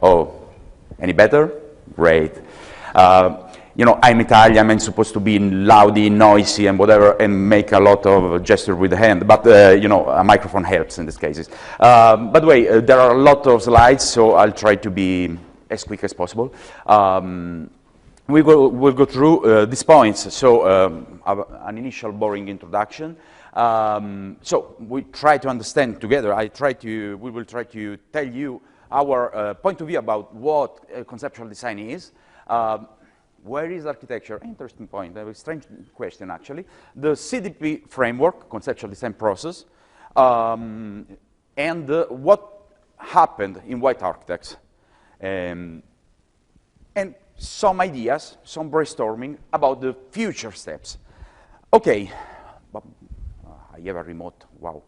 Oh, any better? Great. You know, I'm Italian, I'm supposed to be loudy, noisy, and whatever, and make a lot of gesture with the hand, but, you know, a microphone helps in these cases. By the way, there are a lot of slides, so I'll try to be as quick as possible. We'll go through these points. So, an initial boring introduction. So, we try to understand together. We will try to tell you our point of view about what conceptual design is. Where is architecture? Interesting point, a strange question actually. The CDP framework, conceptual design process, and what happened in White Architects. And some ideas, some brainstorming about the future steps. Okay, I have a remote, wow.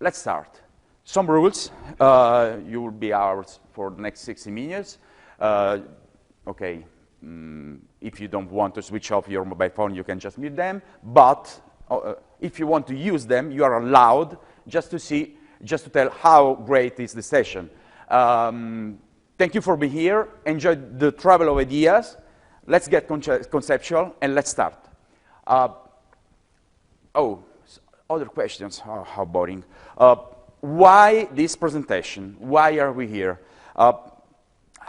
Let's start. Some rules, you will be ours for the next 60 minutes. Okay, if you don't want to switch off your mobile phone, you can just mute them. But if you want to use them, you are allowed just to tell how great is the session. Thank you for being here. Enjoy the travel of ideas. Let's get conceptual and let's start. Other questions. Oh, how boring. Why this presentation? Why are we here?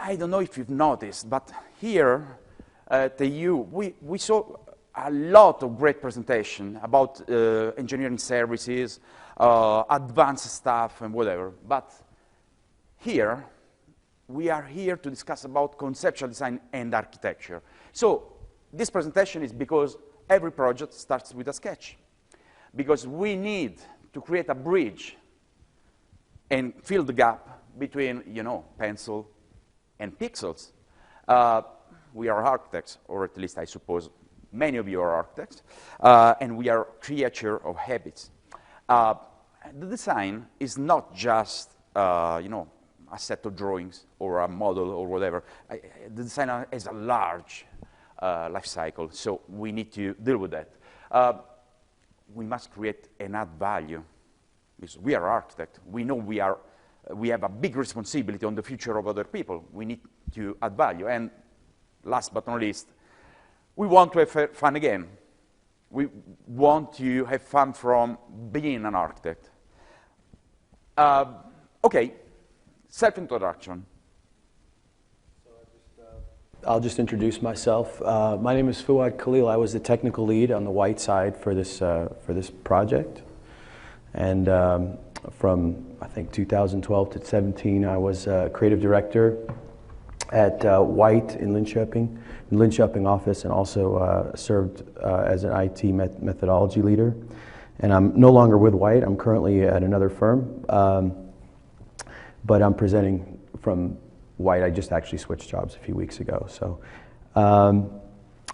I don't know if you've noticed, but here at the EU, we saw a lot of great presentation about engineering services, advanced stuff, and whatever. But here, we are here to discuss about conceptual design and architecture. So this presentation is because every project starts with a sketch. Because we need to create a bridge and fill the gap between, you know, pencil and pixels. We are architects, or at least I suppose many of you are architects, and we are creatures of habits. The design is not just, you know, a set of drawings or a model or whatever. The design has a large life cycle, so we need to deal with that. We must create and add value, because we are architects. We know we have a big responsibility on the future of other people. We need to add value. And last but not least, we want to have fun again. We want to have fun from being an architect. Okay, self-introduction. I'll just introduce myself. My name is Fuad Khalil. I was the technical lead on the White side for this project. And from, I think, 2012 to 17, I was creative director at White in Linköping office, and also served as an IT methodology leader. And I'm no longer with White. I'm currently at another firm, but I'm presenting from White. I just actually switched jobs a few weeks ago. So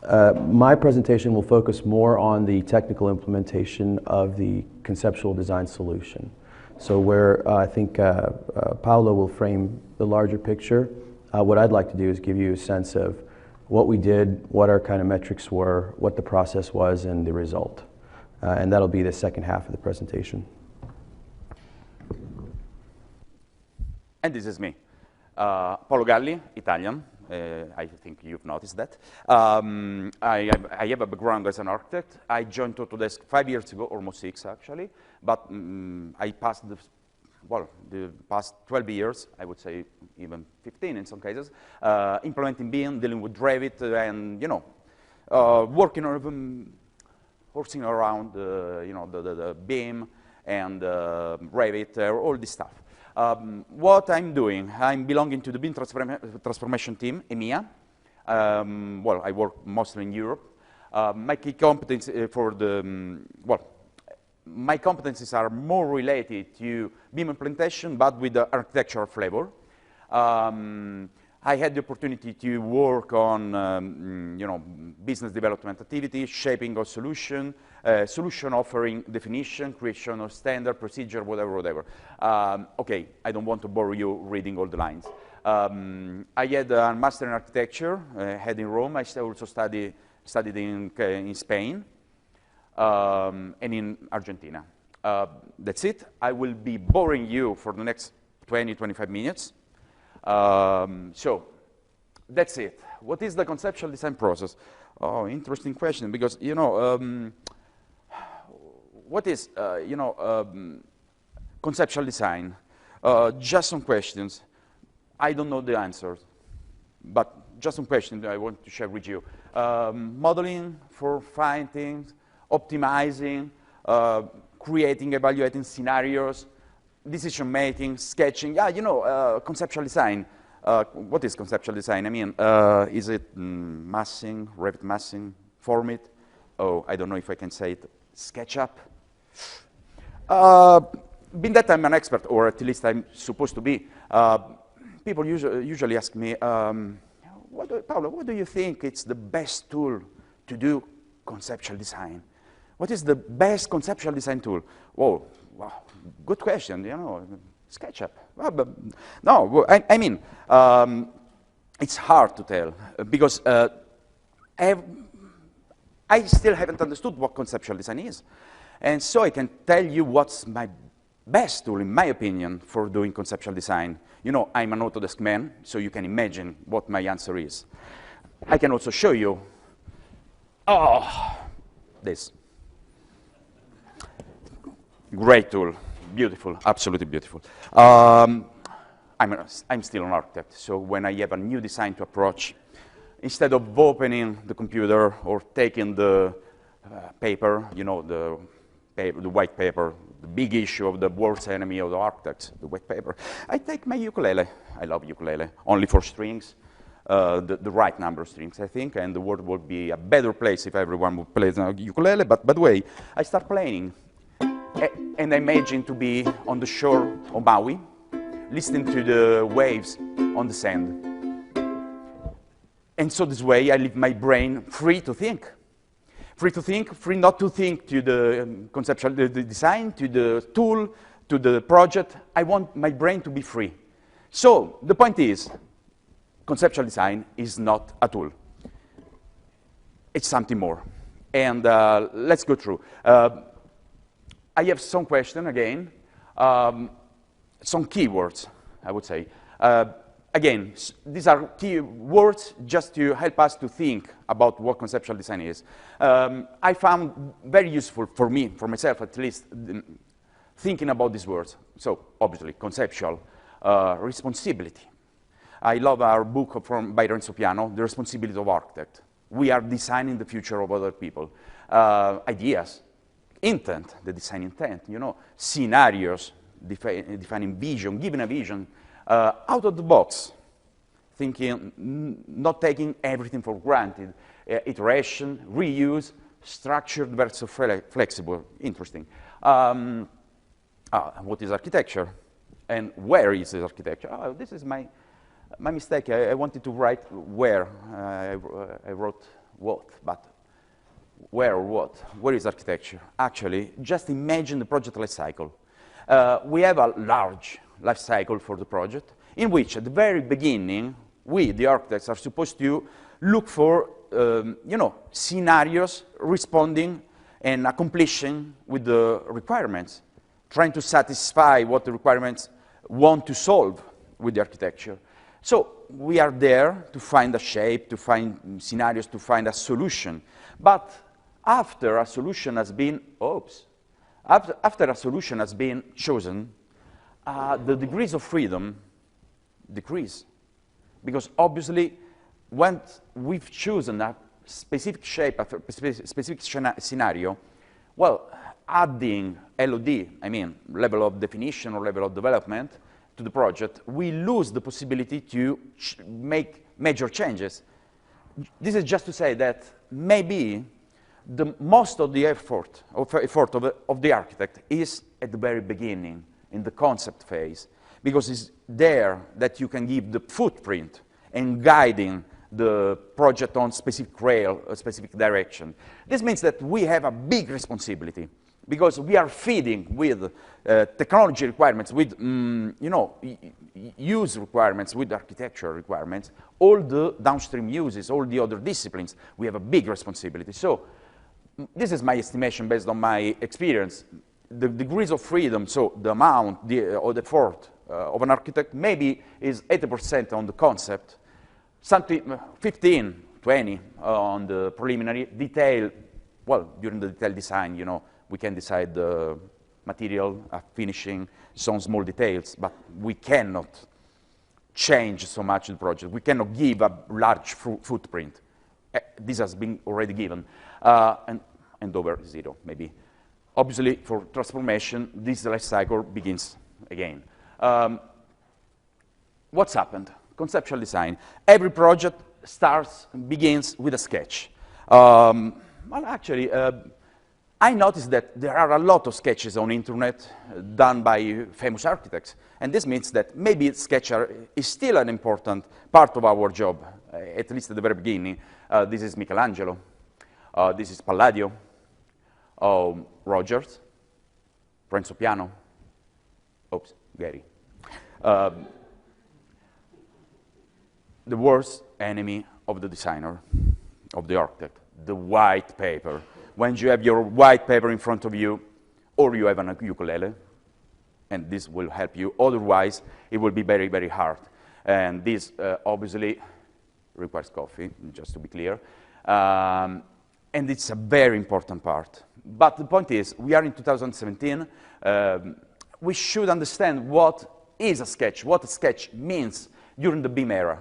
my presentation will focus more on the technical implementation of the conceptual design solution. So where I think Paolo will frame the larger picture, what I'd like to do is give you a sense of what we did, what our kind of metrics were, what the process was, and the result. And that'll be the second half of the presentation. And this is me. Paolo Galli, Italian. I think you've noticed that. I have a background as an architect. I joined Autodesk 5 years ago, almost 6 actually, but I passed the past 12 years, I would say even 15 in some cases, implementing BIM, dealing with Revit, and, you know, working on horsing around, you know, the BIM and Revit, all this stuff. What I'm doing, I'm belonging to the BIM transformation team, EMEA. Well, I work mostly in Europe. My key competence my competencies are more related to BIM implementation, but with the architectural flavor. I had the opportunity to work on, you know, business development activities, shaping of solution offering, definition, creation of standard, procedure, whatever. Okay, I don't want to bore you reading all the lines. I had a master in architecture, had in Rome. I also studied in Spain and in Argentina. That's it. I will be boring you for the next 20-25 minutes. So that's it. What is the conceptual design process? Oh, interesting question, because, you know, what is, you know, conceptual design? Just some questions. I don't know the answers, but just some questions I want to share with you. Modeling for finding, optimizing, creating, evaluating scenarios, decision making, sketching. Yeah, you know, conceptual design. What is conceptual design? I mean, is it massing, Revit massing, Formit? Oh, I don't know if I can say it. SketchUp? Being that I'm an expert, or at least I'm supposed to be, people usually ask me, Paolo, what do you think is the best tool to do conceptual design? What is the best conceptual design tool? Whoa, wow, good question, you know, SketchUp. Well, but no, I mean, it's hard to tell, because I still haven't understood what conceptual design is. And so I can tell you what's my best tool, in my opinion, for doing conceptual design. You know, I'm an Autodesk man, so you can imagine what my answer is. I can also show you, this. Great tool, beautiful, absolutely beautiful. I'm still an architect, so when I have a new design to approach, instead of opening the computer or taking the paper, you know, the white paper, the big issue of the worst enemy of the architects, the white paper, I take my ukulele. I love ukulele, only for strings, the right number of strings, I think, and the world would be a better place if everyone would play the ukulele, but by the way, I start playing, and I imagine to be on the shore of Maui, listening to the waves on the sand. And so this way, I leave my brain free to think. Free to think, free not to think to the conceptual the design, to the tool, to the project. I want my brain to be free. So the point is, conceptual design is not a tool. It's something more. And let's go through. I have some questions again, some keywords, I would say. Again, these are key words just to help us to think about what conceptual design is. I found very useful for me, for myself at least, thinking about these words. So, obviously, conceptual, responsibility. I love our book by Renzo Piano, The Responsibility of Architect. We are designing the future of other people. Ideas, intent, the design intent, you know, scenarios, defining vision, giving a vision, out of the box, thinking, not taking everything for granted, iteration, reuse, structured versus flexible, interesting. What is architecture? And where is this architecture? Oh, this is my mistake. I wanted to write where. I wrote what, but where or what? Where is architecture? Actually, just imagine the project life cycle. We have a large life cycle for the project, in which at the very beginning, we, the architects, are supposed to look for, you know, scenarios responding and accomplishing with the requirements, trying to satisfy what the requirements want to solve with the architecture. So we are there to find a shape, to find scenarios, to find a solution. But after a solution has been, after a solution has been chosen, the degrees of freedom decrease. Because obviously, when we've chosen a specific shape, a specific scenario, well, adding LOD, I mean, level of definition or level of development to the project, we lose the possibility to make major changes. This is just to say that maybe most of the effort of the architect is at the very beginning, in the concept phase, because it's there that you can give the footprint and guiding the project on specific rail, a specific direction. This means that we have a big responsibility, because we are feeding with technology requirements, with you know, use requirements, with architecture requirements, all the downstream uses, all the other disciplines. We have a big responsibility. So this is my estimation based on my experience. The degrees of freedom, so the amount or the effort of an architect maybe is 80% on the concept, something 15, 20 on the preliminary detail. Well, during the detail design, you know, we can decide the material, finishing, some small details, but we cannot change so much the project. We cannot give a large footprint. This has been already given, and over 0, maybe. Obviously, for transformation, this life cycle begins again. What's happened? Conceptual design. Every project begins with a sketch. Well, actually, I noticed that there are a lot of sketches on the internet done by famous architects, and this means that maybe sketcher is still an important part of our job, at least at the very beginning. This is Michelangelo, this is Palladio, Rogers, Renzo Piano, oops, Gary. The worst enemy of the designer, of the architect, the white paper. When you have your white paper in front of you, or you have an ukulele, and this will help you. Otherwise, it will be very, very hard. And this obviously requires coffee, just to be clear. And it's a very important part. But the point is, we are in 2017. We should understand what is a sketch, what a sketch means during the BIM era.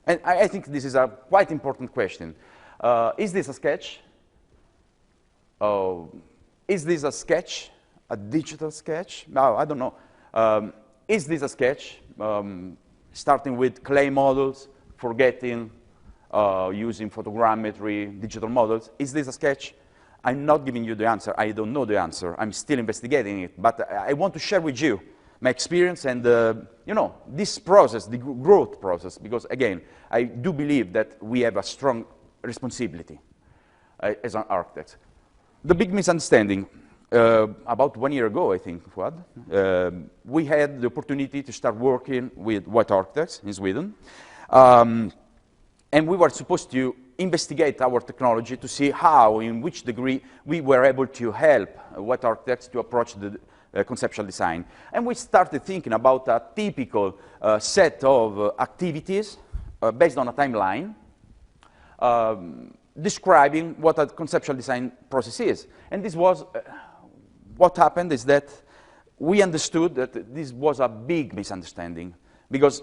And I think this is a quite important question. Is this a sketch? Is this a sketch? A digital sketch? No, I don't know. Is this a sketch? Starting with clay models, forgetting using photogrammetry, digital models. Is this a sketch? I'm not giving you the answer. I don't know the answer. I'm still investigating it. But I want to share with you my experience and, you know, this process, the growth process, because, again, I do believe that we have a strong responsibility as an architect. The big misunderstanding, about 1 year ago, I think, Fuad, we had the opportunity to start working with white architects in Sweden. And we were supposed to investigate our technology to see how, in which degree, we were able to help white architects to approach the conceptual design. And we started thinking about a typical set of activities based on a timeline, describing what a conceptual design process is. And this was, what happened is that we understood that this was a big misunderstanding, because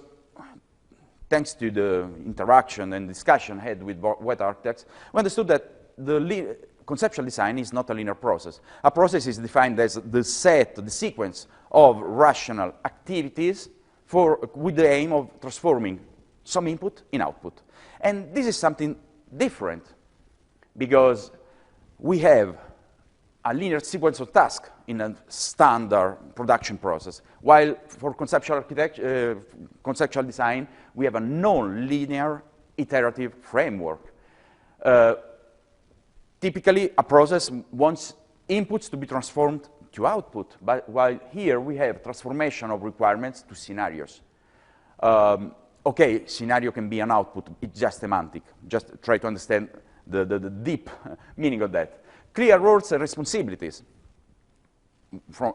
thanks to the interaction and discussion had with white architects, we understood that the conceptual design is not a linear process. A process is defined as the set, the sequence of rational activities with the aim of transforming some input in output. And this is something different, because we have a linear sequence of tasks in a standard production process, while for conceptual design, we have a non-linear iterative framework. Typically, a process wants inputs to be transformed to output, but while here we have transformation of requirements to scenarios. Okay, scenario can be an output, it's just semantic. Just try to understand the deep meaning of that. Clear roles and responsibilities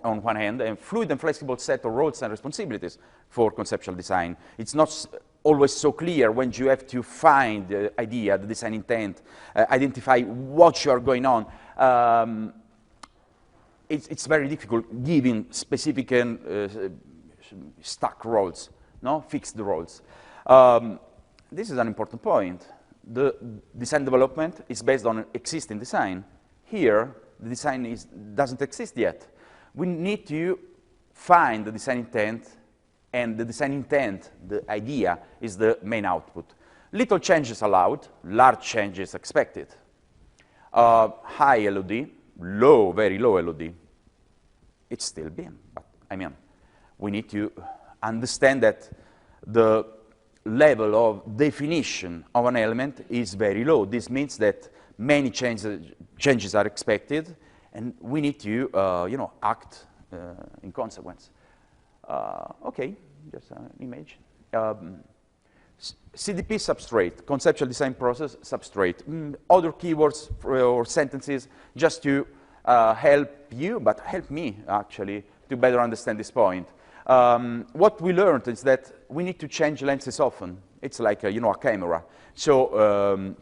on one hand, and fluid and flexible set of roles and responsibilities for conceptual design. It's not always so clear when you have to find the idea, the design intent, identify what you are going on. It's very difficult giving specific and stuck roles, no? Fixed roles. This is an important point. The design development is based on existing design. Here, the design doesn't exist yet. We need to find the design intent, and the design intent, the idea, is the main output. Little changes allowed, large changes expected. High LOD, low, very low LOD. It's still BIM, but I mean, we need to understand that the level of definition of an element is very low. This means that many changes are expected, and we need to, you know, act in consequence. Okay, just an image. CDP substrate, conceptual design process substrate. Other keywords or sentences just to help you, but help me actually to better understand this point. What we learned is that we need to change lenses often. It's like, you know, a camera. So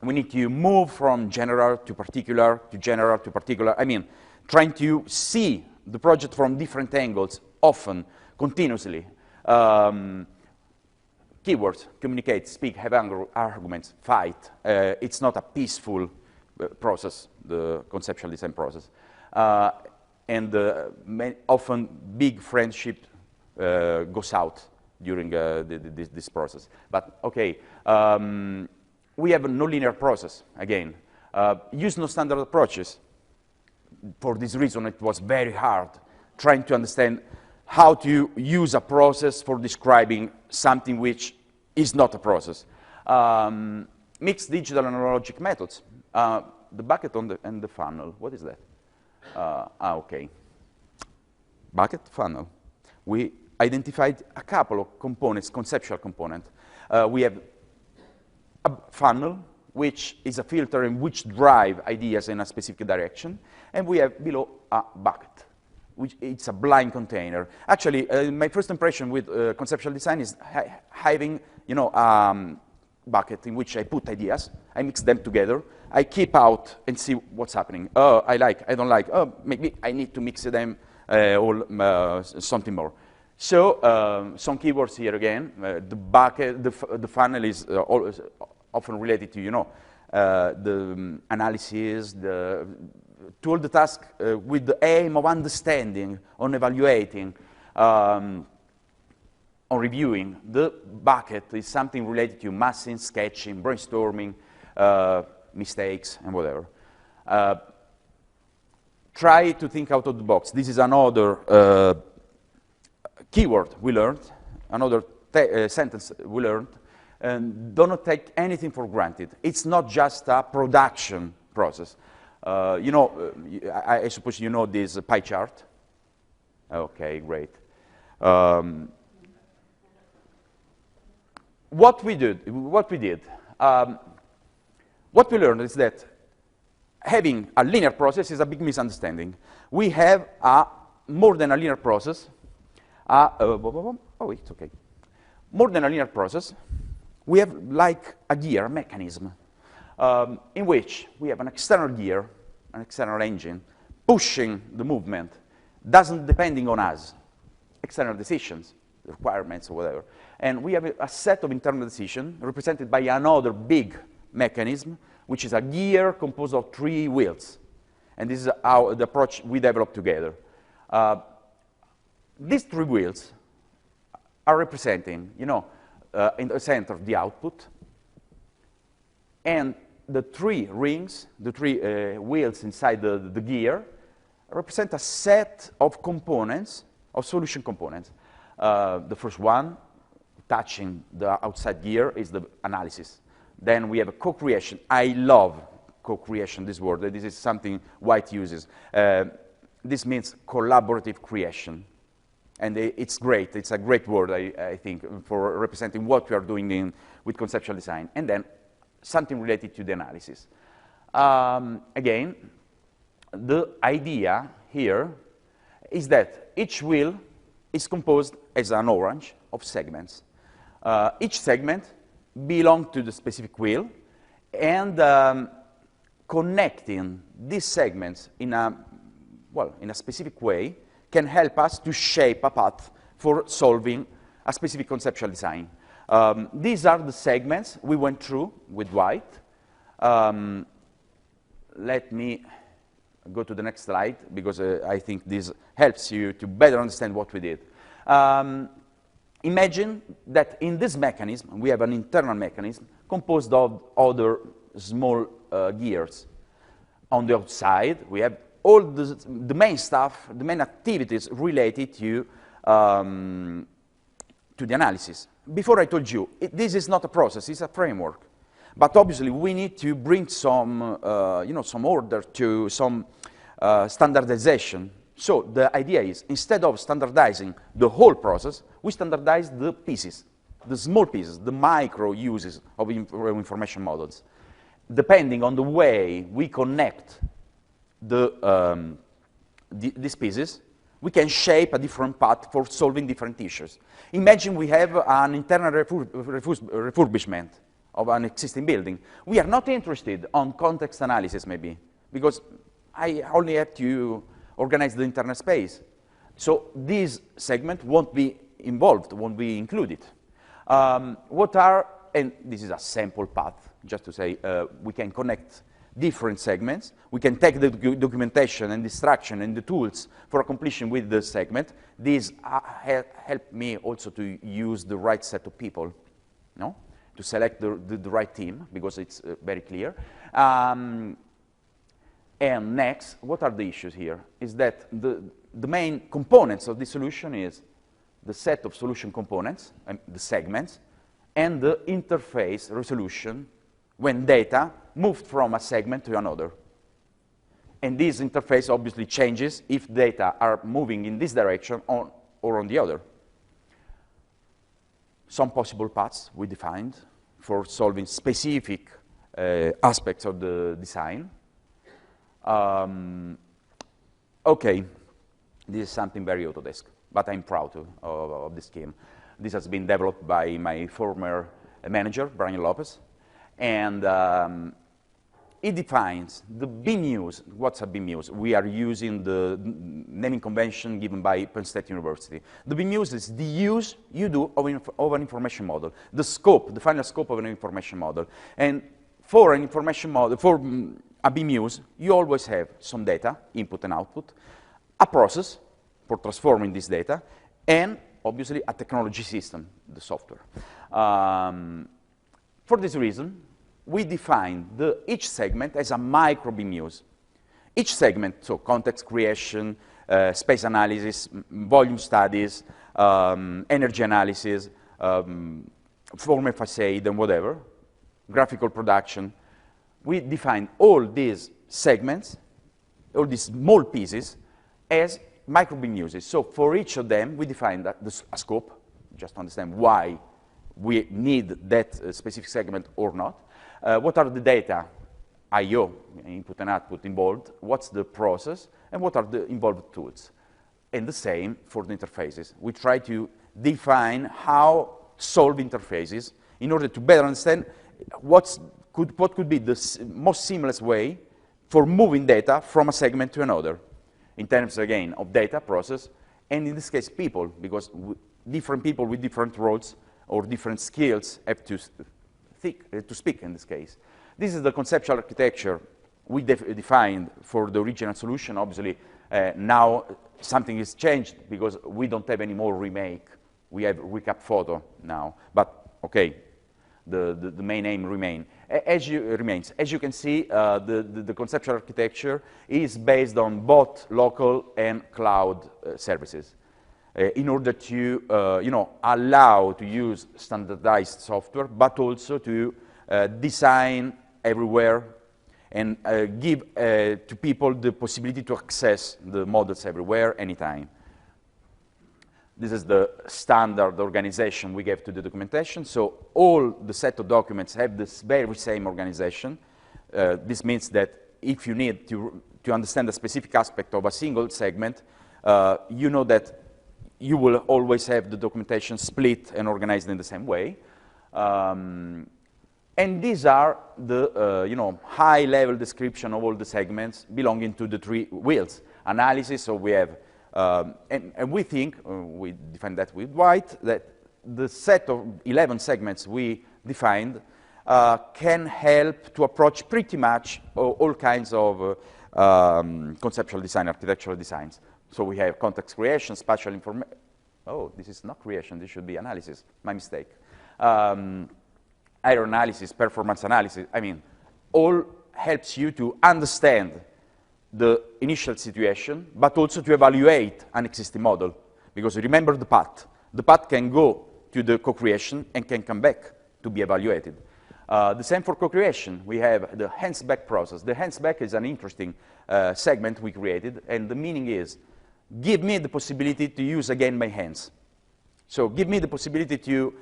we need to move from general to particular to general to particular. I mean, trying to see the project from different angles, often, continuously. Keywords, communicate, speak, have arguments, fight. It's not a peaceful process, the conceptual design process. And often big friendship goes out during this process. But okay, we have a nonlinear process, again. Use no standard approaches. For this reason, it was very hard trying to understand how to use a process for describing something which is not a process. Mixed digital and analogic methods. The bucket and the funnel, what is that? Okay. Bucket, funnel. We identified a couple of components, conceptual components. We have a funnel, which is a filter in which drive ideas in a specific direction, and we have below a bucket, which it's a blind container. Actually, my first impression with conceptual design is having, you know, bucket in which I put ideas, I mix them together, I keep out and see what's happening. Oh, I like, I don't like, oh, maybe I need to mix them or something more. So some keywords here again. The bucket, the funnel is always often related to, you know, the analysis, to all the tasks with the aim of understanding, on evaluating, on reviewing. The bucket is something related to massing, sketching, brainstorming, mistakes, and whatever. Try to think out of the box. This is another keyword we learned, another sentence we learned. And do not take anything for granted. It's not just a production process. You know, I suppose you know this pie chart. Okay, great. What we did, what we learned is that having a linear process is a big misunderstanding. We have more than a linear process. Oh, it's okay. More than a linear process. We have like a gear, a mechanism, in which we have an external gear, an external engine, pushing the movement, doesn't depending on us, external decisions, requirements, or whatever. And we have a set of internal decisions represented by another big mechanism, which is a gear composed of 3 wheels. And this is the approach we developed together. These 3 wheels are representing, you know, in the center, the output, and the 3 rings, the 3 wheels inside the gear, represent a set of components, of solution components. The first one, touching the outside gear, is the analysis. Then we have a co-creation. I love co-creation, this word. This is something White uses. This means collaborative creation. And it's great. It's a great word, I think, for representing what we are doing with conceptual design. And then something related to the analysis. Again, the idea here is that each wheel is composed as an orange of segments. Each segment belongs to the specific wheel, and connecting these segments in a specific way can help us to shape a path for solving a specific conceptual design. These are the segments we went through with White. Let me go to the next slide, because I think this helps you to better understand what we did. Imagine that in this mechanism, we have an internal mechanism composed of other small gears. On the outside, we have all the main stuff, the main activities related to the analysis. Before I told you, this is not a process, it's a framework. But obviously, we need to bring some, some order to some standardization. So the idea is, instead of standardizing the whole process, we standardize the pieces, the small pieces, the micro uses of information models. Depending on the way we connect these pieces, we can shape a different path for solving different issues. Imagine we have an internal refurbishment of an existing building. We are not interested on context analysis, maybe, because I only have to organize the internal space. So this segment won't be involved, won't be included. And this is a sample path, just to say we can connect different segments. We can take the documentation and instruction and the tools for completion with the segment. These help me also to use the right set of people, no? To select the right team, because it's very clear. And next, what are the issues here? Is that the main components of the solution is the set of solution components, the segments, and the interface resolution when data moved from a segment to another. And this interface obviously changes if data are moving in this direction or on the other. Some possible paths we defined for solving specific aspects of the design. Okay, this is something very Autodesk, but I'm proud of this scheme. This has been developed by my former manager, Brian Lopez, and it defines the BMUs. What's a BMUs? We are using the naming convention given by Penn State University. The BMUs is the use you do of an information model, the scope, the final scope of an information model. And for an information model, for a BMUs, you always have some data, input and output, a process for transforming this data, and obviously a technology system, the software. For this reason, we define each segment as a micro BMUs. Each segment, so context creation, space analysis, volume studies, energy analysis, form facade and whatever, graphical production, we define all these segments, all these small pieces, as micro BMUs. So for each of them, we define a scope, just to understand why we need that specific segment or not. What are the data, I/O, input and output involved, what's the process, and what are the involved tools. And the same for the interfaces. We try to define how to solve interfaces in order to better understand what could be the most seamless way for moving data from a segment to another, in terms, again, of data, process, and in this case, people, because different people with different roles or different skills have to speak in this case. This is the conceptual architecture we defined for the original solution. Obviously, now something has changed because we don't have any more remake. We have recap photo now, but okay, the main aim remains. As you can see, the conceptual architecture is based on both local and cloud services. In order to allow to use standardized software, but also to design everywhere and give to people the possibility to access the models everywhere, anytime. This is the standard organization we gave to the documentation. So all the set of documents have this very same organization. This means that if you need to understand a specific aspect of a single segment, you know that you will always have the documentation split and organized in the same way. And these are the high-level description of all the segments belonging to the three wheels. Analysis, so we have, and we think, we define that with white, that the set of 11 segments we defined can help to approach pretty much all kinds of conceptual design, architectural designs. So we have context creation, spatial information. Oh, this is not creation, this should be analysis. My mistake. Error analysis, performance analysis. I mean, all helps you to understand the initial situation, but also to evaluate an existing model. Because remember the path. The path can go to the co-creation and can come back to be evaluated. The same for co-creation. We have the hands-back process. The hands-back is an interesting segment we created, and the meaning is, give me the possibility to use again my hands. So give me the possibility to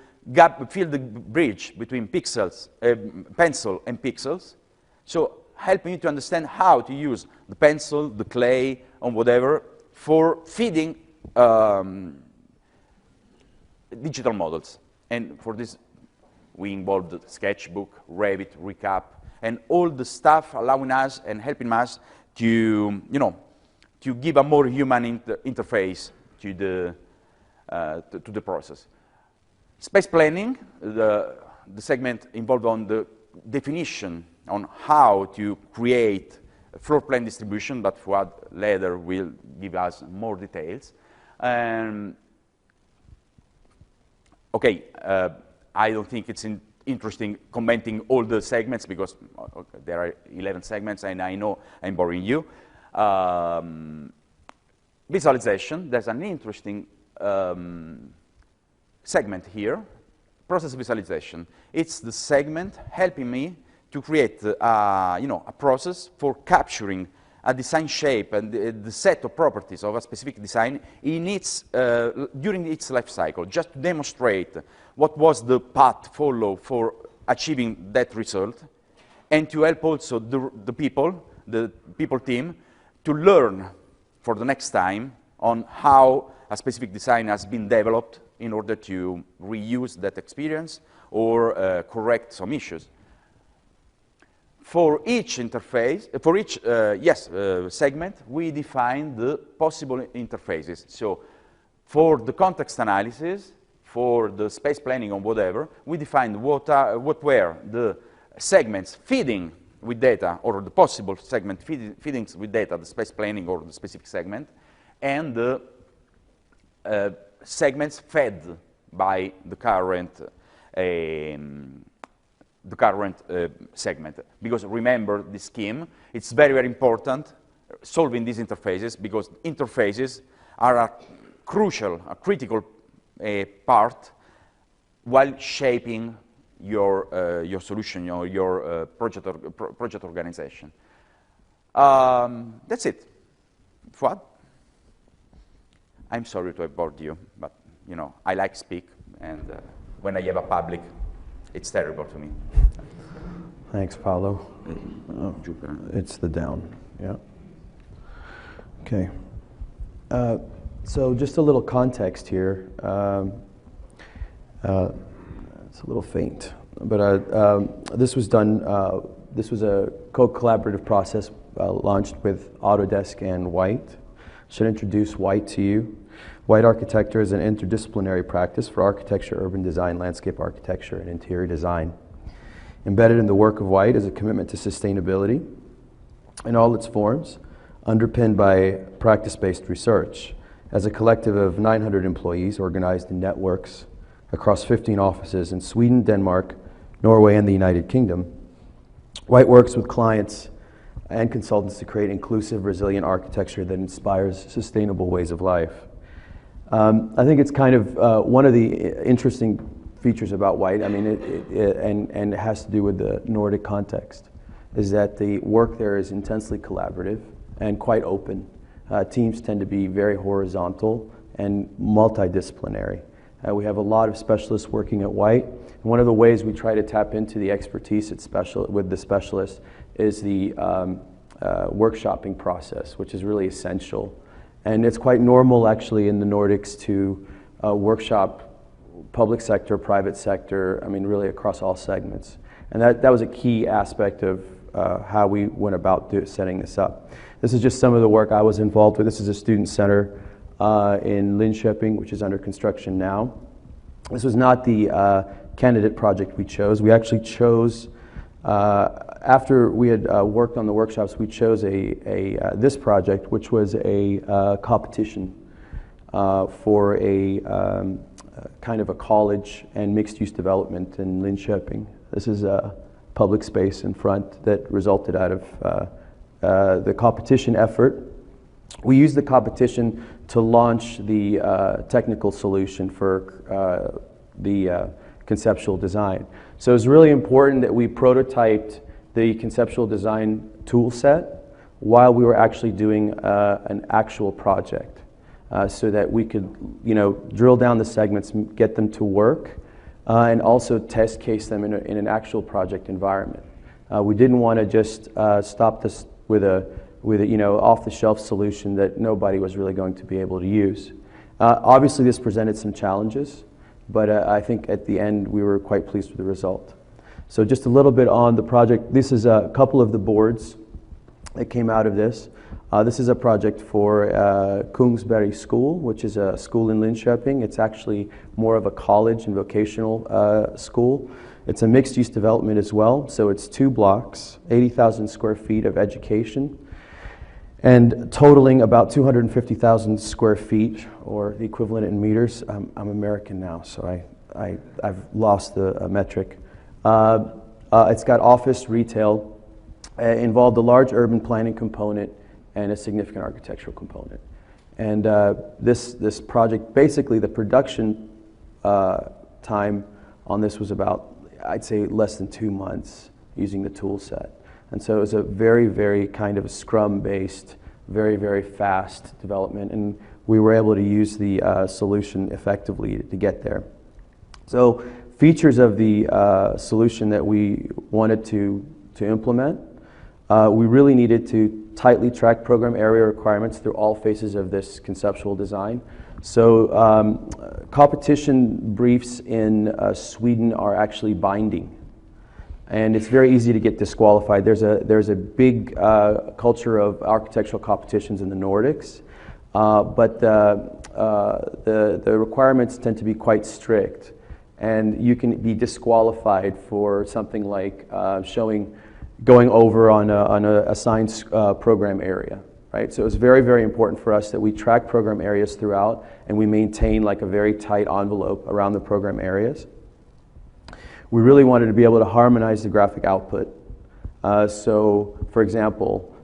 fill the bridge between pixels, pencil and pixels. So help me to understand how to use the pencil, the clay, or whatever for feeding digital models. And for this, we involved the sketchbook, Revit, Recap, and all the stuff allowing us and helping us to, to give a more human interface to the process. Space planning, the segment involved on the definition on how to create a floor plan distribution, but Fuad later will give us more details. Okay, I don't think it's interesting commenting all the segments because there are 11 segments and I know I'm boring you. Visualization, there's an interesting segment here, process visualization. It's the segment helping me to create a process for capturing a design shape and the set of properties of a specific design in its, during its life cycle, just to demonstrate what was the path followed for achieving that result, and to help also the people team to learn for the next time on how a specific design has been developed in order to reuse that experience or correct some issues. For each interface, for each segment, we define the possible interfaces. So for the context analysis, for the space planning or whatever, we defined what were the segments feeding with data, or the possible segment feedings with data, the space planning or the specific segment, and the segments fed by the current segment. Because remember the scheme, it's very, very important solving these interfaces, because interfaces are a crucial, a critical part while shaping your solution, your project organization. That's it. Fuad? I'm sorry to have bored you, but I like speak, and when I have a public, it's terrible to me. Thanks, Paolo. Oh, it's the down, yeah. Okay. So just a little context here. It's a little faint, but this was done. This was a co-collaborative process launched with Autodesk and White. Should introduce White to you. White architecture is an interdisciplinary practice for architecture, urban design, landscape architecture, and interior design. Embedded in the work of White is a commitment to sustainability in all its forms, underpinned by practice-based research. As a collective of 900 employees organized in networks across 15 offices in Sweden, Denmark, Norway, and the United Kingdom, White works with clients and consultants to create inclusive, resilient architecture that inspires sustainable ways of life. I think it's kind of one of the interesting features about White, I mean, and it has to do with the Nordic context, is that the work there is intensely collaborative and quite open. Teams tend to be very horizontal and multidisciplinary. We have a lot of specialists working at White. And one of the ways we try to tap into the expertise with the specialists is the workshopping process, which is really essential. And it's quite normal, actually, in the Nordics to workshop public sector, private sector, I mean, really across all segments. And that was a key aspect of how we went about setting this up. This is just some of the work I was involved with. This is a student center in Linköping, which is under construction now. This was not the candidate project we chose. We actually chose, after we had worked on the workshops, we chose this project, which was a competition for a kind of a college and mixed-use development in Linköping. This is a public space in front that resulted out of the competition effort. We used the competition to launch the technical solution for the conceptual design. So it's really important that we prototyped the conceptual design tool set while we were actually doing an actual project, so that we could, drill down the segments, get them to work, and also test case them in an actual project environment. We didn't want to just stop this with a with a, off-the-shelf solution that nobody was really going to be able to use. Obviously, this presented some challenges, but I think at the end we were quite pleased with the result. So just a little bit on the project. This is a couple of the boards that came out of this. This is a project for Kungsberg School, which is a school in Linköping. It's actually more of a college and vocational school. It's a mixed-use development as well, so it's 2 blocks, 80,000 square feet of education, and totaling about 250,000 square feet, or the equivalent in meters. I'm American now, so I've lost the metric. It's got office, retail, involved a large urban planning component and a significant architectural component. And this project, basically the production time on this was about, I'd say, less than 2 months using the tool set. And so it was a very, very kind of Scrum-based, very, very fast development, and we were able to use the solution effectively to get there. So features of the solution that we wanted to implement, we really needed to tightly track program area requirements through all phases of this conceptual design. So competition briefs in Sweden are actually binding, and it's very easy to get disqualified. There's a big culture of architectural competitions in the Nordics, but the requirements tend to be quite strict, and you can be disqualified for something like going over on a assigned program area. Right? So it's very, very important for us that we track program areas throughout, and we maintain like a very tight envelope around the program areas. We really wanted to be able to harmonize the graphic output. So, for example,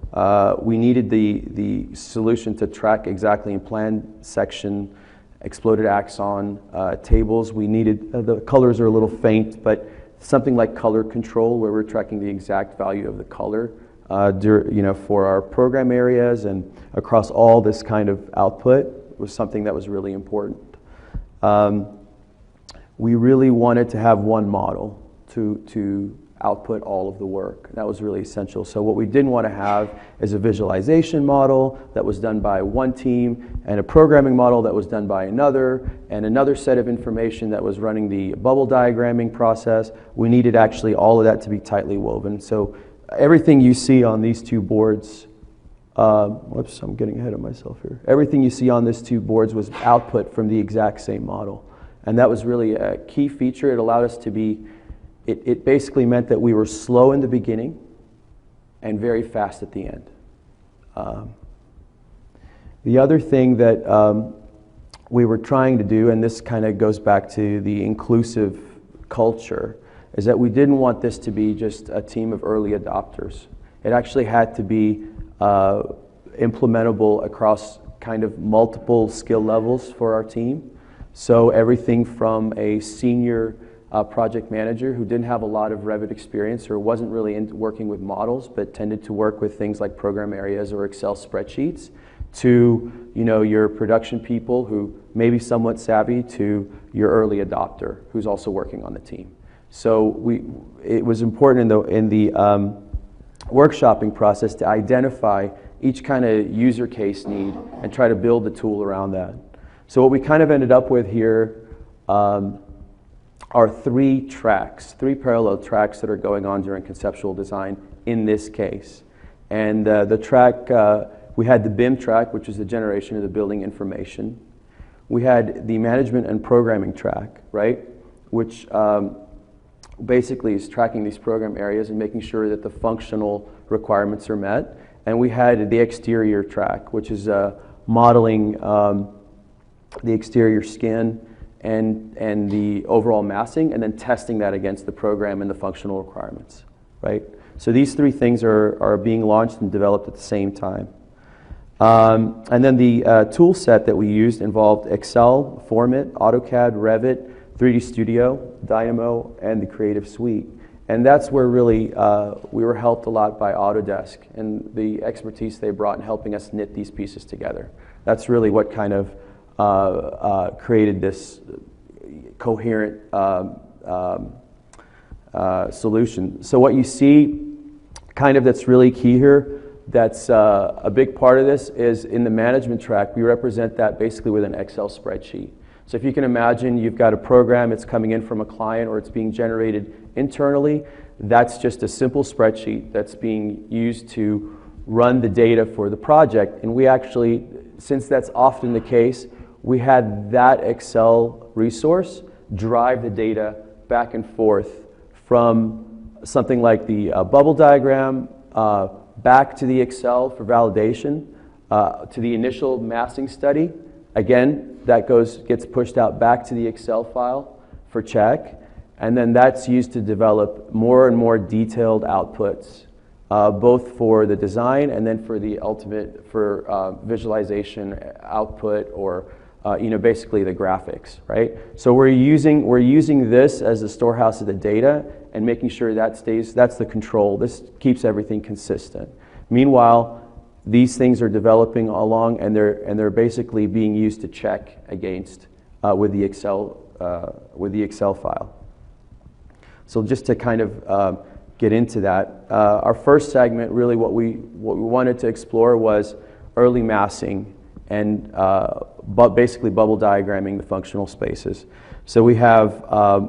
we needed the solution to track exactly in plan section, exploded axon, tables. We needed, the colors are a little faint, but something like color control, where we're tracking the exact value of the color for our program areas and across all this kind of output, was something that was really important. We really wanted to have one model to output all of the work. That was really essential. So what we didn't want to have is a visualization model that was done by one team, and a programming model that was done by another, and another set of information that was running the bubble diagramming process. We needed actually all of that to be tightly woven. So everything you see on these 2 boards, whoops, I'm getting ahead of myself here. Everything you see on these 2 boards was output from the exact same model. And that was really a key feature. It allowed us to be, it basically meant that we were slow in the beginning and very fast at the end. The other thing that we were trying to do, and this kind of goes back to the inclusive culture, is that we didn't want this to be just a team of early adopters. It actually had to be implementable across kind of multiple skill levels for our team. So everything from a senior project manager who didn't have a lot of Revit experience or wasn't really into working with models, but tended to work with things like program areas or Excel spreadsheets, to your production people who may be somewhat savvy, to your early adopter who's also working on the team. So it was important in the workshopping process to identify each kind of user case need and try to build the tool around that. So what we kind of ended up with here are 3 tracks, 3 parallel tracks that are going on during conceptual design in this case. And the track, we had the BIM track, which is the generation of the building information. We had the management and programming track, right, which basically is tracking these program areas and making sure that the functional requirements are met. And we had the exterior track, which is modeling the exterior skin and the overall massing, and then testing that against the program and the functional requirements, right? So these 3 things are being launched and developed at the same time. And then the tool set that we used involved Excel, Formit, AutoCAD, Revit, 3D Studio, Dynamo, and the Creative Suite. And that's where really we were helped a lot by Autodesk and the expertise they brought in helping us knit these pieces together. That's really what kind of created this coherent solution. So what you see kind of that's really key here, that's a big part of this is in the management track, we represent that basically with an Excel spreadsheet. So if you can imagine you've got a program, it's coming in from a client or it's being generated internally, that's just a simple spreadsheet that's being used to run the data for the project. And we actually, since that's often the case, we had that Excel resource drive the data back and forth from something like the bubble diagram back to the Excel for validation, to the initial massing study. Again, that gets pushed out back to the Excel file for check, and then that's used to develop more and more detailed outputs, both for the design and then for the ultimate, for visualization output, or basically the graphics, right? So we're using this as the storehouse of the data and making sure that's the control. This keeps everything consistent. Meanwhile, these things are developing along, and they're basically being used to check against with the Excel file. So just to kind of get into that, our first segment, really what we wanted to explore was early massing and basically bubble diagramming the functional spaces. So we have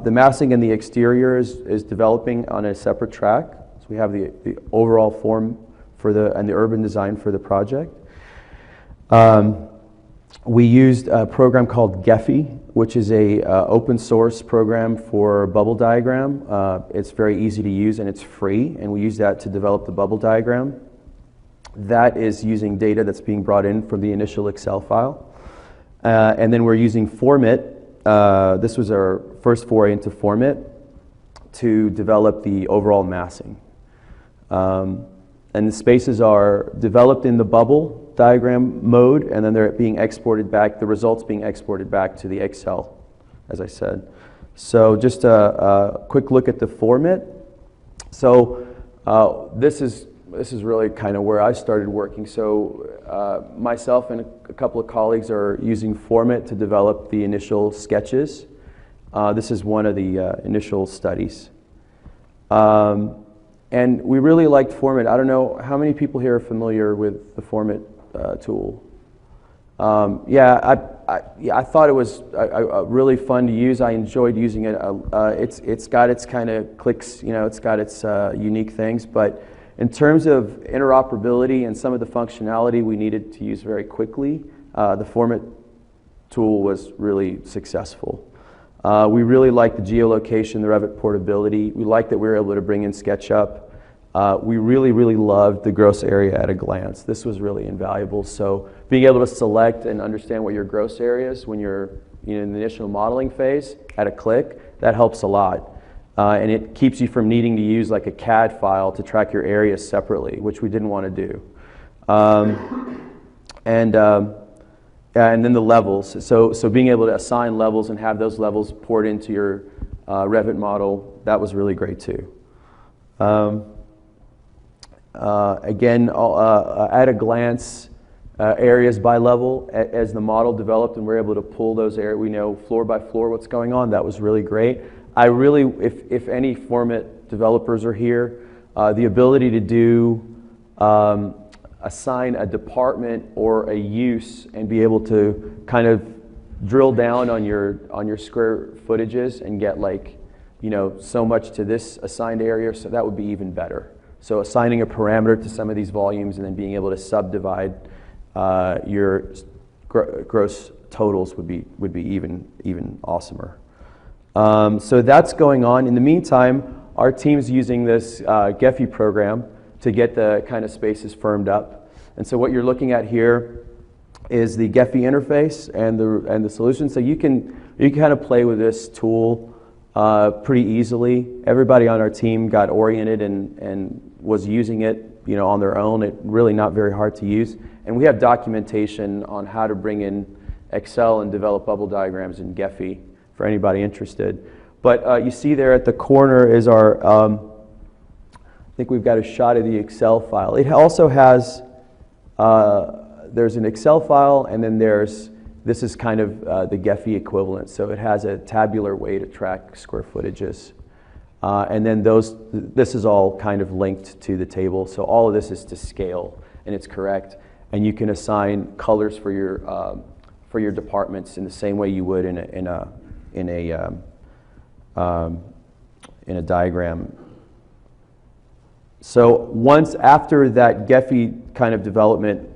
the massing in the exterior is developing on a separate track. So we have the overall form and the urban design for the project. We used a program called Gephi, which is a open source program for bubble diagram. It's very easy to use and it's free, and we use that to develop the bubble diagram. That is using data that's being brought in from the initial Excel file. And then we're using Formit. This was our first foray into Formit to develop the overall massing. And the spaces are developed in the bubble diagram mode, and then they're being exported back, the results being exported back to the Excel, as I said. So just a quick look at the Formit. So this is really kind of where I started working. So myself and a couple of colleagues are using Formit to develop the initial sketches. This is one of the initial studies. And we really liked Formit. I don't know, how many people here are familiar with the Formit tool? I thought it was really fun to use. I enjoyed using it. It's got its kind of clicks, it's got its unique things, but in terms of interoperability and some of the functionality we needed to use very quickly, the Formit tool was really successful. We really liked the geolocation, the Revit portability. We liked that we were able to bring in SketchUp. We really, really loved the gross area at a glance. This was really invaluable. So being able to select and understand what your gross area is when you're in the initial modeling phase at a click, that helps a lot. And it keeps you from needing to use like a CAD file to track your areas separately, which we didn't want to do. And then the levels. So being able to assign levels and have those levels poured into your Revit model, that was really great too. Again, at a glance, areas by level, as the model developed and we're able to pull those areas, we know floor by floor what's going on. That was really great. I really, if any Formit developers are here, the ability to do assign a department or a use and be able to kind of drill down on your square footages and get so much to this assigned area, so that would be even better. So assigning a parameter to some of these volumes and then being able to subdivide your gross totals would be even awesomer. So that's going on. In the meantime, our team's using this Gephi program to get the kind of spaces firmed up. And so what you're looking at here is the Gephi interface and the solution. So you can kind of play with this tool pretty easily. Everybody on our team got oriented and was using it, on their own. It's really not very hard to use. And we have documentation on how to bring in Excel and develop bubble diagrams in Gephi for anybody interested. But you see there at the corner is our, I think we've got a shot of the Excel file. It also has, there's an Excel file, and then this is kind of the Gephi equivalent. So it has a tabular way to track square footages. And then this is all kind of linked to the table. So all of this is to scale. and it's correct. And you can assign colors for your departments in the same way you would in a diagram. So once after that Gephi kind of development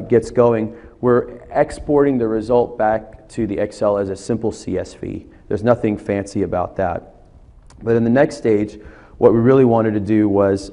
gets going, we're exporting the result back to the Excel as a simple CSV. There's nothing fancy about that. But in the next stage, what we really wanted to do was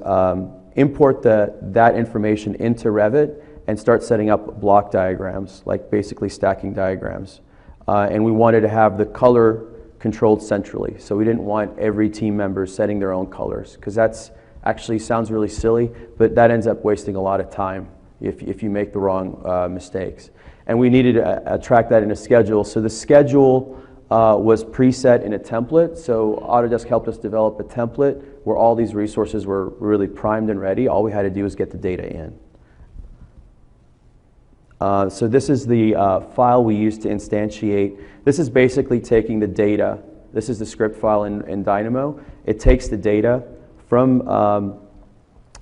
import that information into Revit and start setting up block diagrams, like basically stacking diagrams. And we wanted to have the color controlled centrally. So we didn't want every team member setting their own colors, because that's actually sounds really silly, but that ends up wasting a lot of time if you make the wrong mistakes. And we needed to track that in a schedule. So the schedule was preset in a template. So Autodesk helped us develop a template where all these resources were really primed and ready. All we had to do was get the data in. So this is the file we used to instantiate. This is basically taking the data. This is the script file in Dynamo. It takes the data from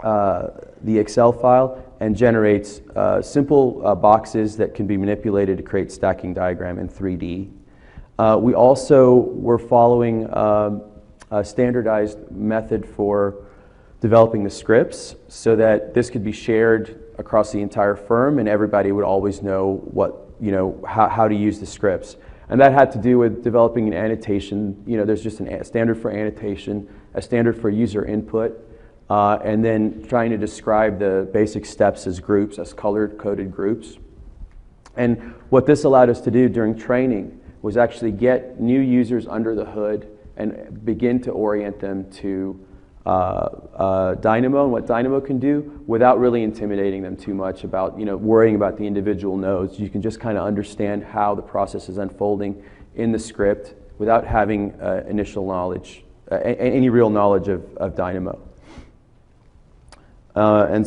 the Excel file and generates simple boxes that can be manipulated to create stacking diagram in 3D. We also were following a standardized method for developing the scripts so that this could be shared across the entire firm and everybody would always know how to use the scripts. And that had to do with developing an annotation. There's just a standard for annotation, a standard for user input, and then trying to describe the basic steps as groups, as color-coded groups. And what this allowed us to do during training was actually get new users under the hood and begin to orient them to Dynamo and what Dynamo can do without really intimidating them too much about worrying about the individual nodes. You can just kind of understand how the process is unfolding in the script without having initial knowledge, any real knowledge of Dynamo. And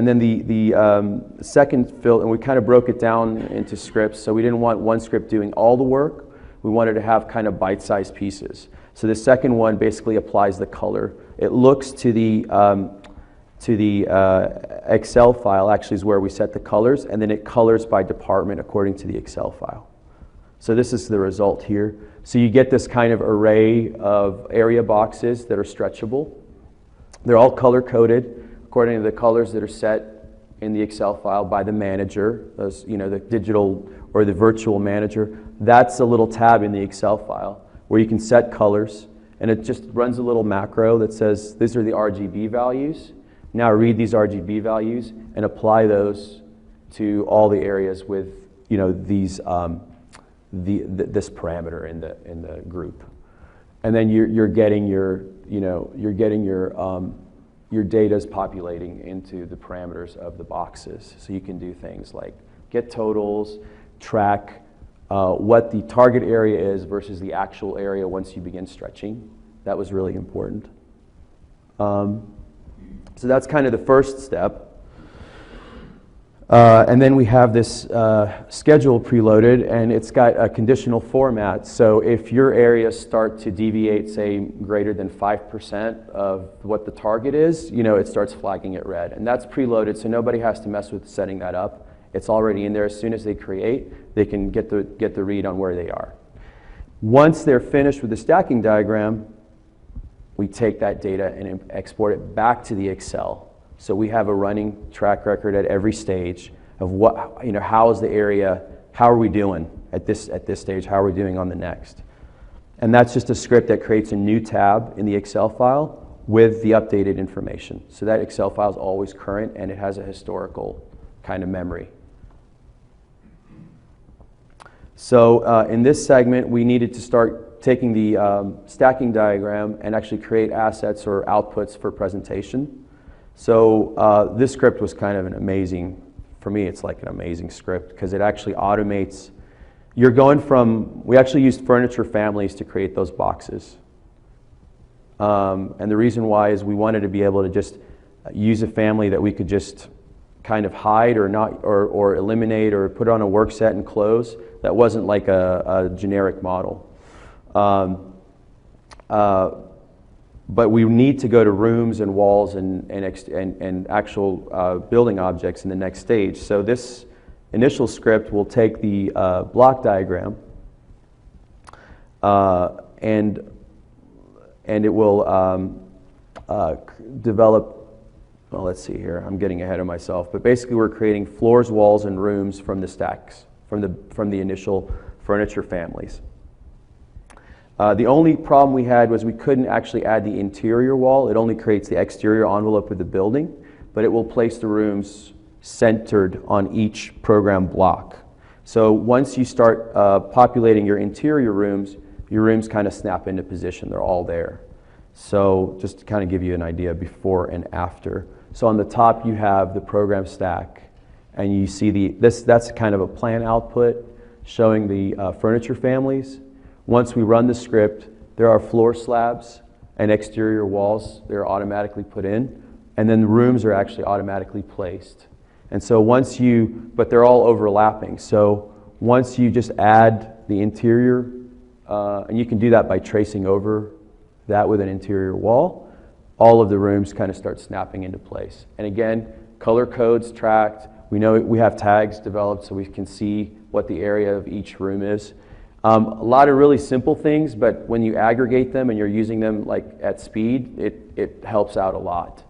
then the second fill, and we kind of broke it down into scripts. So we didn't want one script doing all the work. We wanted to have kind of bite-sized pieces. So the second one basically applies the color. It looks to the Excel file, actually is where we set the colors, and then it colors by department according to the Excel file. So this is the result here. So you get this kind of array of area boxes that are stretchable. They're all color-coded according to the colors that are set in the Excel file by the manager, the digital or the virtual manager. That's a little tab in the Excel file where you can set colors, and it just runs a little macro that says these are the RGB values. Now read these RGB values and apply those to all the areas with these this parameter in the group, and then you're getting your data's populating into the parameters of the boxes. So you can do things like get totals, track what the target area is versus the actual area once you begin stretching. That was really important. So that's kind of the first step. And then we have this schedule preloaded, and it's got a conditional format. So if your areas start to deviate, say, greater than 5% of what the target is, it starts flagging it red. And that's preloaded, so nobody has to mess with setting that up. It's already in there. As soon as they create, they can get the read on where they are. Once they're finished with the stacking diagram, we take that data and export it back to the Excel. So we have a running track record at every stage of how is the area, how are we doing at this stage, how are we doing on the next. And that's just a script that creates a new tab in the Excel file with the updated information. So that Excel file is always current and it has a historical kind of memory. So in this segment, we needed to start taking the stacking diagram and actually create assets or outputs for presentation. So this script was kind of an amazing, for me it's like an amazing script because it actually automates, we actually used furniture families to create those boxes. And the reason why is we wanted to be able to just use a family that we could just kind of hide or not, or eliminate or put on a work set and close. That wasn't like a generic model. but we need to go to rooms and walls and actual building objects in the next stage. So this initial script will take the block diagram and it will develop. Well, let's see here. I'm getting ahead of myself, but basically we're creating floors, walls, and rooms from the stacks, from the initial furniture families. The only problem we had was we couldn't actually add the interior wall. It only creates the exterior envelope of the building, but it will place the rooms centered on each program block. So once you start populating your interior rooms, your rooms kind of snap into position. They're all there. So just to kind of give you an idea before and after. So on the top you have the program stack, and you see that's kind of a plan output showing the furniture families. Once we run the script, there are floor slabs and exterior walls. They're automatically put in, and then the rooms are actually automatically placed. And so but they're all overlapping. So once you just add the interior, and you can do that by tracing over that with an interior wall, all of the rooms kind of start snapping into place. And again, color codes tracked. We know we have tags developed so we can see what the area of each room is. A lot of really simple things, but when you aggregate them and you're using them like at speed, it helps out a lot.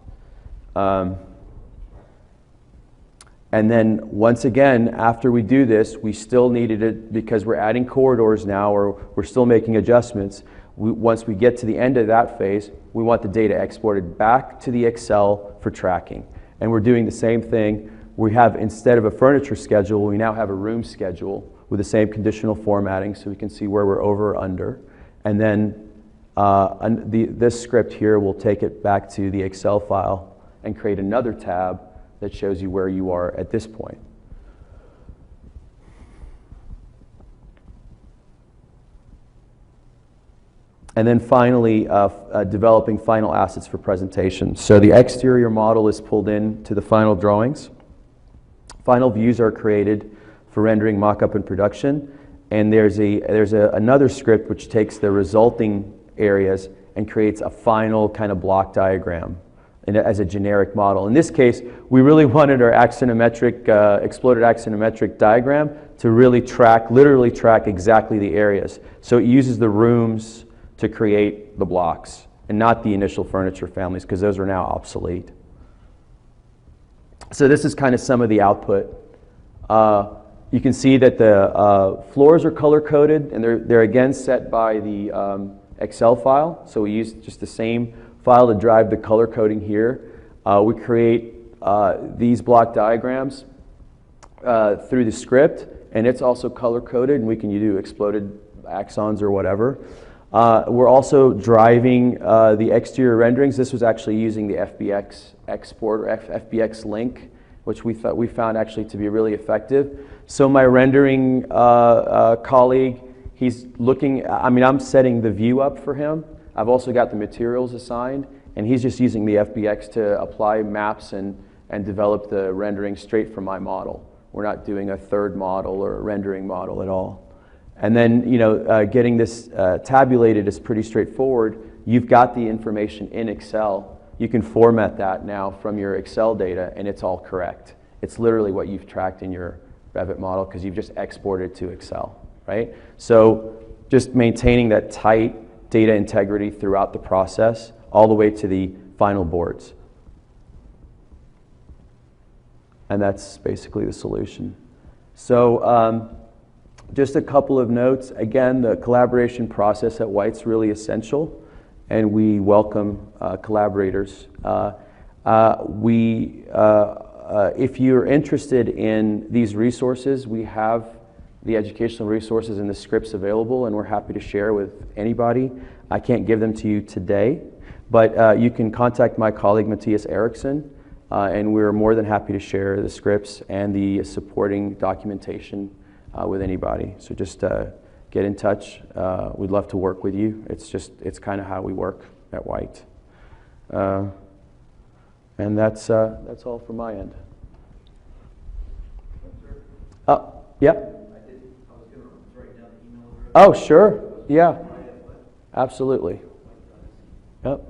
And then once again, after we do this, we still needed it because we're adding corridors now, or we're still making adjustments. Once we get to the end of that phase, we want the data exported back to the Excel for tracking. And we're doing the same thing. We have, instead of a furniture schedule, we now have a room schedule with the same conditional formatting so we can see where we're over or under. And then this script here will take it back to the Excel file and create another tab that shows you where you are at this point. And then finally, developing final assets for presentation. So the exterior model is pulled in to the final drawings. Final views are created for rendering, mock-up, and production. And there's another script which takes the resulting areas and creates a final kind of block diagram as a generic model. In this case, we really wanted our axonometric, exploded axonometric diagram to really literally track exactly the areas. So it uses the rooms to create the blocks and not the initial furniture families, because those are now obsolete. So this is kind of some of the output. You can see that the floors are color-coded, and they're again set by the Excel file. So we use just the same file to drive the color coding here. We create these block diagrams through the script, and it's also color-coded, and we can do exploded axons or whatever. We're also driving the exterior renderings. This was actually using the FBX export or FBX link, which we found actually to be really effective. So my rendering colleague, he's looking, I'm setting the view up for him. I've also got the materials assigned, and he's just using the FBX to apply maps and develop the rendering straight from my model. We're not doing a third model or a rendering model at all. And then, getting this tabulated is pretty straightforward. You've got the information in Excel. You can format that now from your Excel data, and it's all correct. It's literally what you've tracked in your Revit model because you've just exported to Excel, right? So just maintaining that tight data integrity throughout the process, all the way to the final boards. And that's basically the solution. So just a couple of notes. Again, the collaboration process at White's really essential, and we welcome collaborators. If you're interested in these resources, we have the educational resources and the scripts available, and we're happy to share with anybody. I can't give them to you today, but you can contact my colleague Matthias Eriksson, and we're more than happy to share the scripts and the supporting documentation with anybody. So just get in touch. We'd love to work with you. It's kind of how we work at White. And that's all from my end. Yeah. Oh, sure. Yeah. Absolutely. Yep.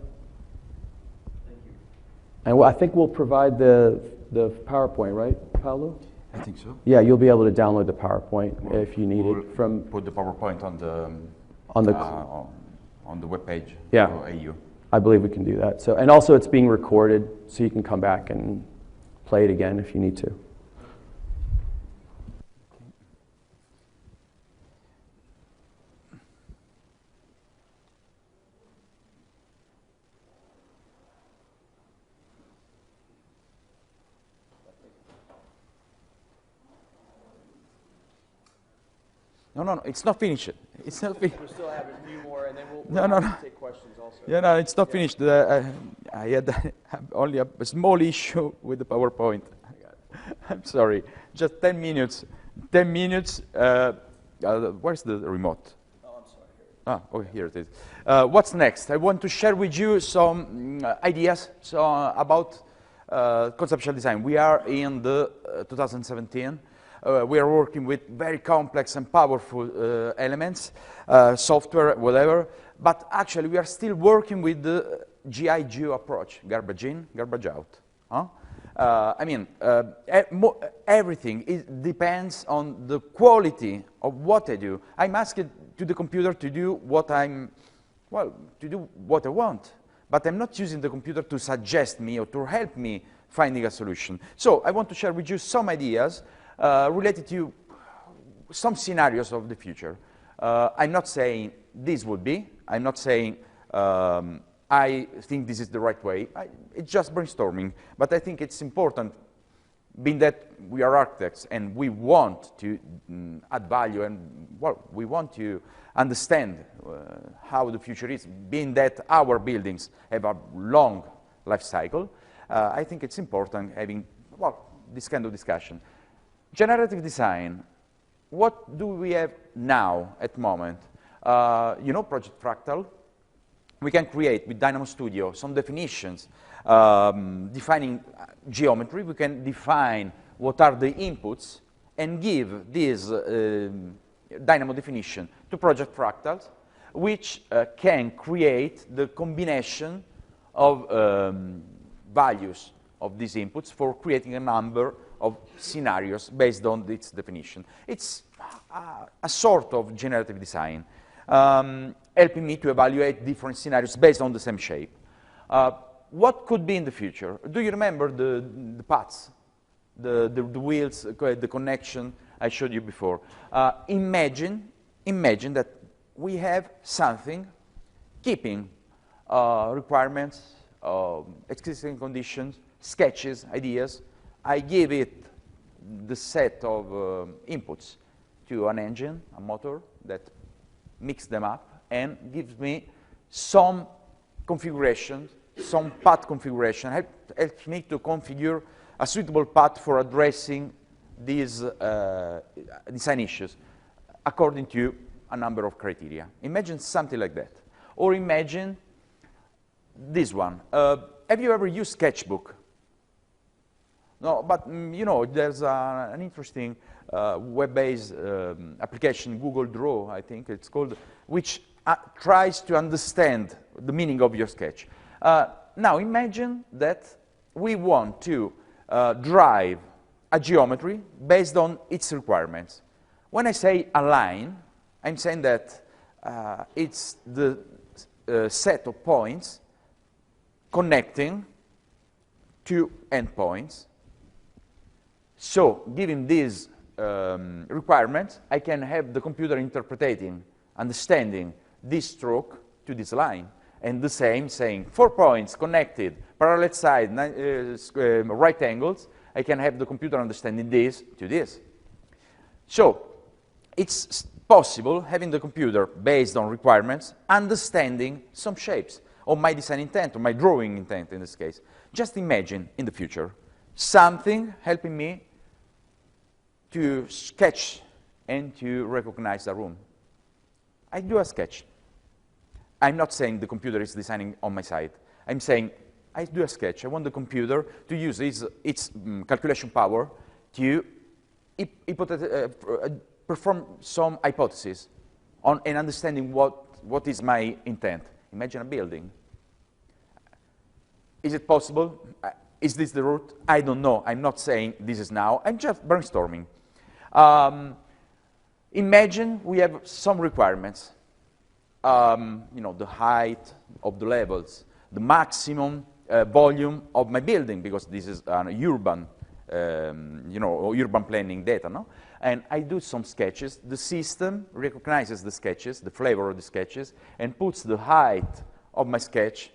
And I think we'll provide the PowerPoint, right, Paolo? I think so. Yeah, you'll be able to download the PowerPoint if you need it from. Put the PowerPoint on the web page. Yeah. AU. I believe we can do that. So, and also it's being recorded, so you can come back and play it again if you need to. No, it's not finished. It's not finished. We'll still have a few more, and then we'll take questions also. Yeah, no, it's not finished. I had only a small issue with the PowerPoint. I'm sorry. Just 10 minutes. 10 minutes. Where's the remote? Oh, I'm sorry. Okay, here it is. What's next? I want to share with you some ideas about conceptual design. We are in the 2017. We are working with very complex and powerful elements, software, whatever, but actually we are still working with the GI-GEO approach, garbage in, garbage out. I mean, everything depends on the quality of what I do. I'm asking to the computer to do what to do what I want, but I'm not using the computer to suggest me or to help me finding a solution. So I want to share with you some ideas related to some scenarios of the future. I'm not saying this would be. I'm not saying I think this is the right way. It's just brainstorming. But I think it's important, being that we are architects and we want to add value and, well, we want to understand how the future is, being that our buildings have a long life cycle. I think it's important having, well, this kind of discussion. Generative design, what do we have now at the moment? You know Project Fractal? We can create with Dynamo Studio some definitions, defining geometry. We can define what are the inputs and give this Dynamo definition to Project Fractals, which can create the combination of values of these inputs for creating a number of scenarios based on its definition. It's a sort of generative design, helping me to evaluate different scenarios based on the same shape. What could be in the future? Do you remember the paths, the wheels, the connection I showed you before? Imagine that we have something keeping requirements, existing conditions, sketches, ideas. I give it the set of inputs to an engine, a motor, that mix them up and gives me some configuration, some path configuration, helps me to configure a suitable path for addressing these design issues according to a number of criteria. Imagine something like that. Or imagine this one. Have you ever used Sketchbook? No, but you know, there's an interesting web-based application, Google Draw, I think it's called, which tries to understand the meaning of your sketch. Now imagine that we want to drive a geometry based on its requirements. When I say a line, I'm saying that it's the set of points connecting two endpoints. So, given these requirements, I can have the computer interpreting, understanding this stroke to this line, and the same saying 4 points connected, parallel side, right angles. I can have the computer understanding this to this. So, it's possible having the computer based on requirements, understanding some shapes, or my design intent, or my drawing intent in this case. Just imagine in the future something helping me to sketch and to recognize a room. I do a sketch. I'm not saying the computer is designing on my side. I'm saying I do a sketch. I want the computer to use its calculation power to perform some hypothesis on and understanding what is my intent. Imagine a building. Is it possible? Is this the route? I don't know. I'm not saying this is now. I'm just brainstorming. Imagine we have some requirements. The height of the levels, the maximum volume of my building, because this is an urban, urban planning data, no? And I do some sketches. The system recognizes the sketches, the flavor of the sketches, and puts the height of my sketch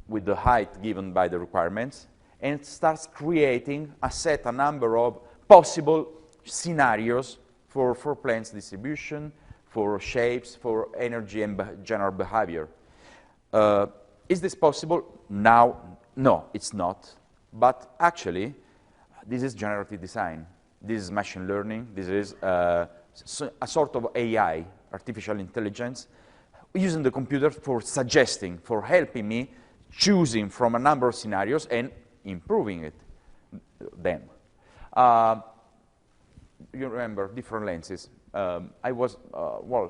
with the height given by the requirements, and starts creating a number of possible scenarios for planes distribution, for shapes, for energy and general behavior. Is this possible now? No, it's not. But actually, this is generative design. This is machine learning. This is a sort of AI, artificial intelligence, using the computer for suggesting, for helping me, choosing from a number of scenarios and improving them. You remember different lenses. I was,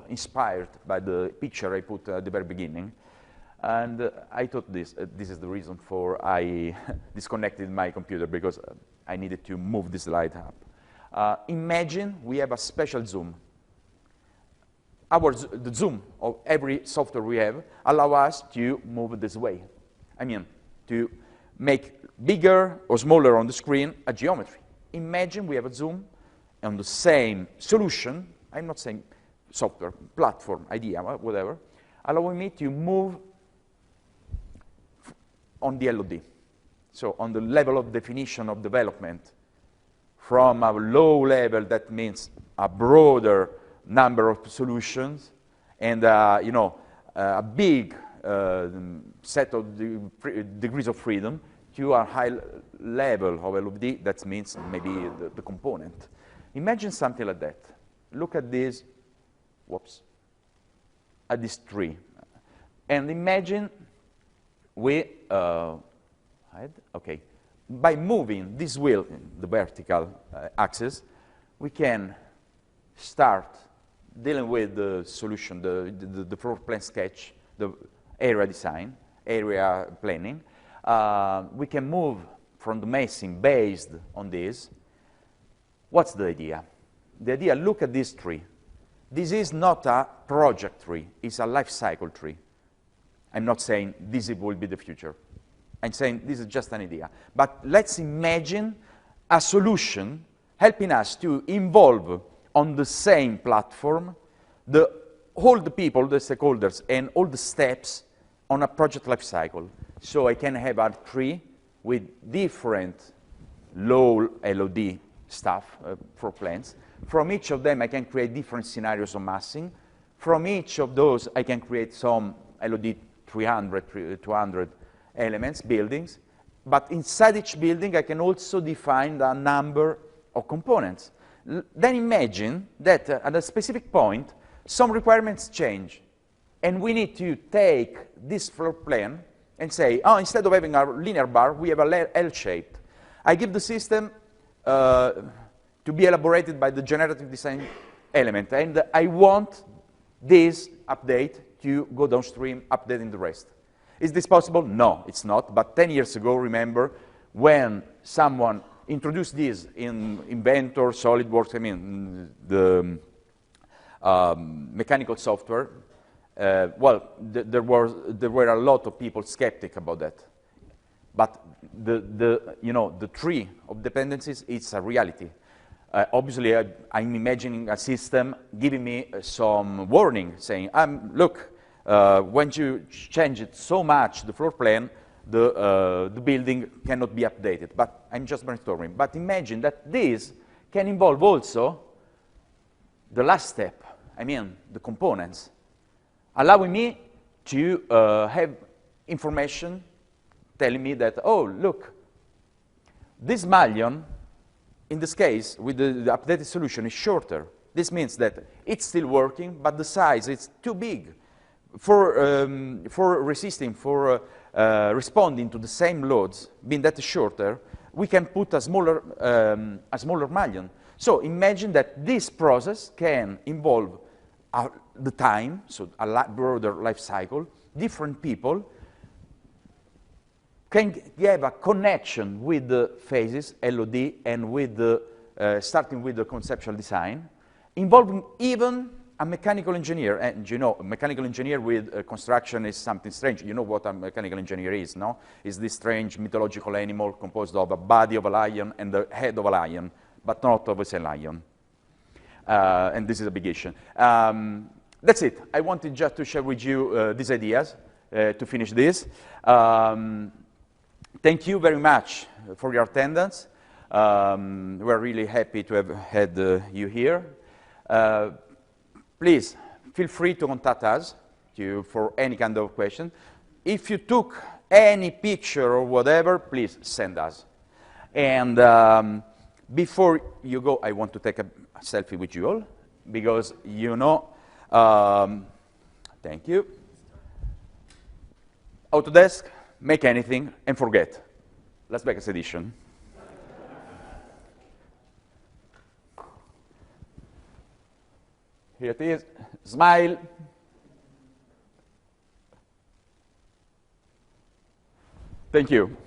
inspired by the picture I put at the very beginning. And I thought this is the reason for I disconnected my computer, because I needed to move this slide up. Imagine we have a special zoom. The zoom of every software we have allow us to move this way. I mean, to make bigger or smaller on the screen a geometry. Imagine we have a zoom on the same solution, I'm not saying software, platform, idea, whatever, allowing me to move on the LOD. So on the level of definition of development, from a low level, that means a broader number of solutions, and a big set of degrees of freedom, to a high level of LOD, that means maybe the component. Imagine something like that. Look at this, at this tree. And imagine by moving this wheel, the vertical axis, we can start dealing with the solution, the floor plan sketch, the area design, area planning. We can move from the massing based on this. What's the idea? The idea, look at this tree. This is not a project tree, it's a life cycle tree. I'm not saying this will be the future. I'm saying this is just an idea. But let's imagine a solution helping us to involve on the same platform all the people, the stakeholders, and all the steps on a project life cycle. So I can have a tree with different low LOD stuff for plans. From each of them, I can create different scenarios of massing. From each of those, I can create some LOD 300, 200 elements, buildings. But inside each building, I can also define a number of components. Then imagine that at a specific point, some requirements change. And we need to take this floor plan and say, instead of having a linear bar, we have a L-shaped. I give the system to be elaborated by the generative design element. And I want this update to go downstream, updating the rest. Is this possible? No, it's not. But 10 years ago, remember, when someone introduced this in Inventor, SolidWorks, the mechanical software, there were a lot of people skeptic about that. But the tree of dependencies is a reality. Obviously, I'm imagining a system giving me some warning, saying, look, when you change it so much, the floor plan, the building cannot be updated. But I'm just brainstorming. But imagine that this can involve also the last step, the components, allowing me to have information telling me that, look, this mullion, in this case, with the updated solution, is shorter. This means that it's still working, but the size is too big for responding to the same loads. Being that shorter, we can put a smaller mullion. So imagine that this process can involve the time, so a broader life cycle, different people, can have a connection with the phases, LOD, and with the, starting with the conceptual design, involving even a mechanical engineer. And you know, a mechanical engineer with construction is something strange. You know what a mechanical engineer is, no? It's this strange mythological animal composed of a body of a lion and the head of a lion, but not of a sea lion. And this is a big issue. That's it. I wanted just to share with you these ideas to finish this. Thank you very much for your attendance. We're really happy to have had you here. Please feel free to contact us for any kind of question. If you took any picture or whatever, please send us. And before you go, I want to take a selfie with you all, because you know, thank you. Autodesk, make anything and forget. Las Vegas edition. Here it is. Smile. Thank you.